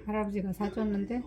할아버지가 사줬는데.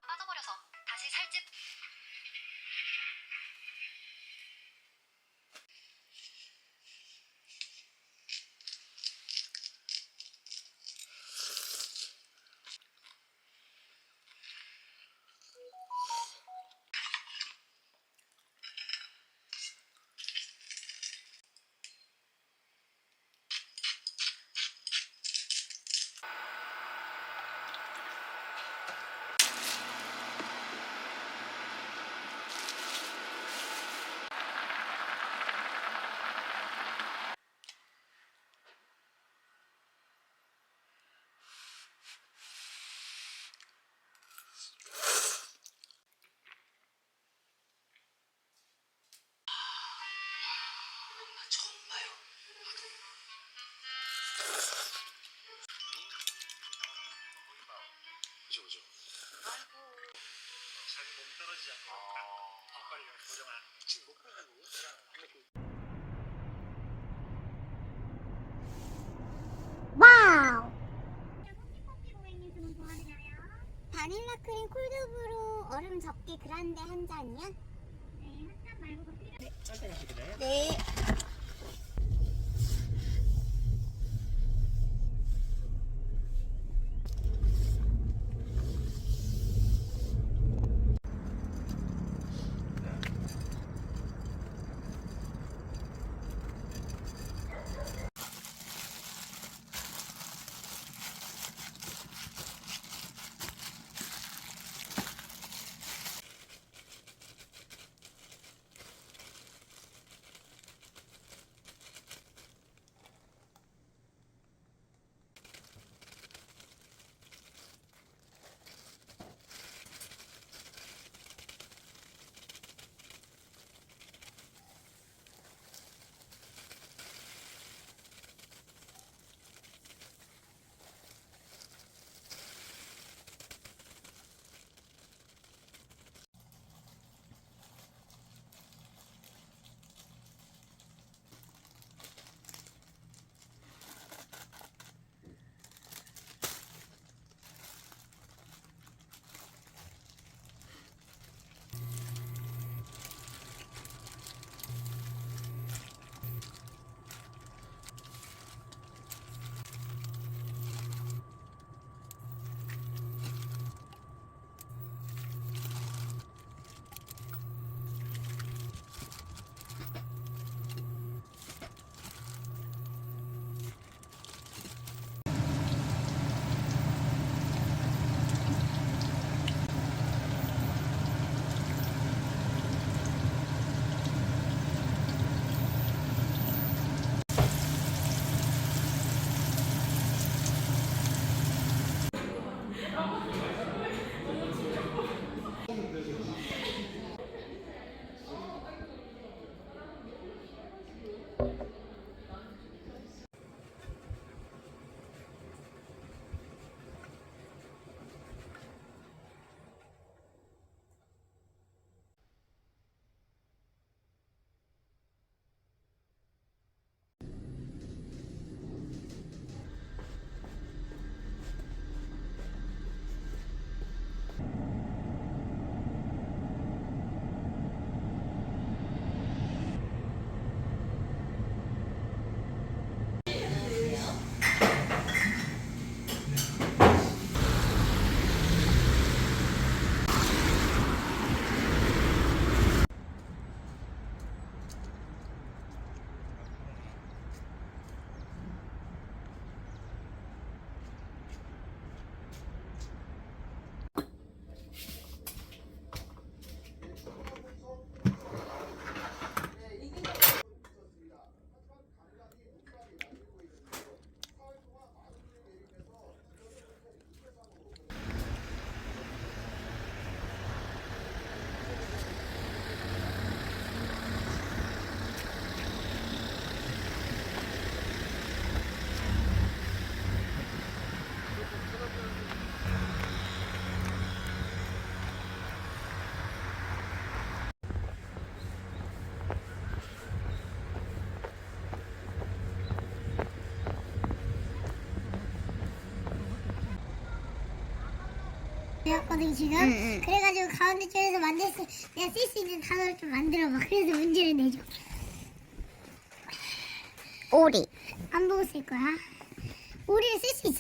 빠져버려서 다시 살집. 그죠 그죠. 자기 몸 떨어지지 않고 이빨을 고정한 지금 못 보고 그냥 안 먹고. 와우! 바닐라 크림 콜드브루 얼음 적게 그란데 한 잔이요? 네, 한 잔 말고 더 필요. 네. 배웠거든 지금. 그래가지고 가운데 줄에서 내가 쓸 수 있는 단어를 좀 만들어봐. 그래서 문제를 내줘. 오리. 안 보고 쓸 거야. 오리를 쓸 수 있어?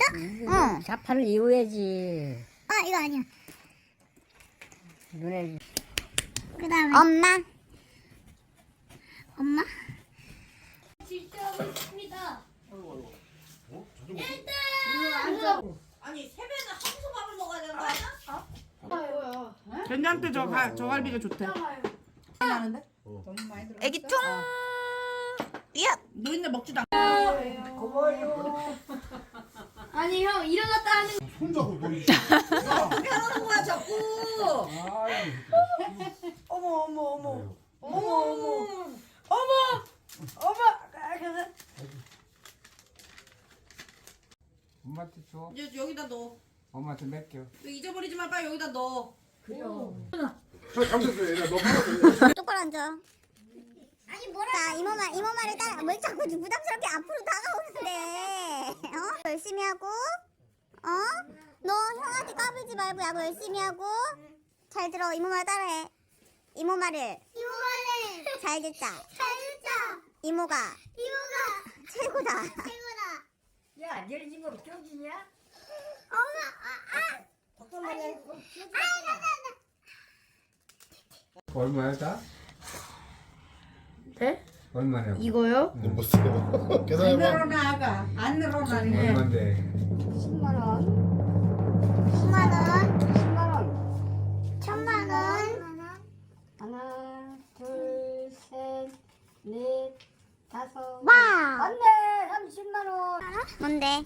어. 자파를 이어야지. 아 이거 아니야. 눈에 그 다음에 엄마. 엄마? 아니 세배는 함소밥을 먹어야 되는 거 아니야? 괜찮대 저 갈비가 좋대. 애기 퉁. 야. 노인네 먹지도 않. 아니 형 일어났다 하는 손잡고 너 이. 왜 하는 거야 자꾸? 아이. 어머 어머 어머 어머 어머 어머. 엄마한테 줘. 이제 여기다 넣어. 엄마한테 맡겨. 너 잊어버리지 마. 빨리 여기다 넣어. 저 잘못했어. 얘가 너 빨아줘. 똑바로 앉아. 아니 뭐라? 자 이모말을 따라. 왜 자꾸 부담스럽게 앞으로 다가오는데? 어? 열심히 하고. 어? 너 형한테 까불지 말고 야구 열심히 하고. 잘 들어. 이모말 따라해. 이모말을 잘 듣자. 이모가 최고다. 야, 너희 집으로 껴지냐? 얼마야? 네? 얼마냐? 이거요? 못 써요. 계산해봐. 늘어나가. 안 늘어나네. 얼마인데? 10만 원. 10만 원. 10만 원. 1000만 원. 하나, 둘, 셋, 넷, 다섯. 와. 안 돼! 30만 원. 뭔데?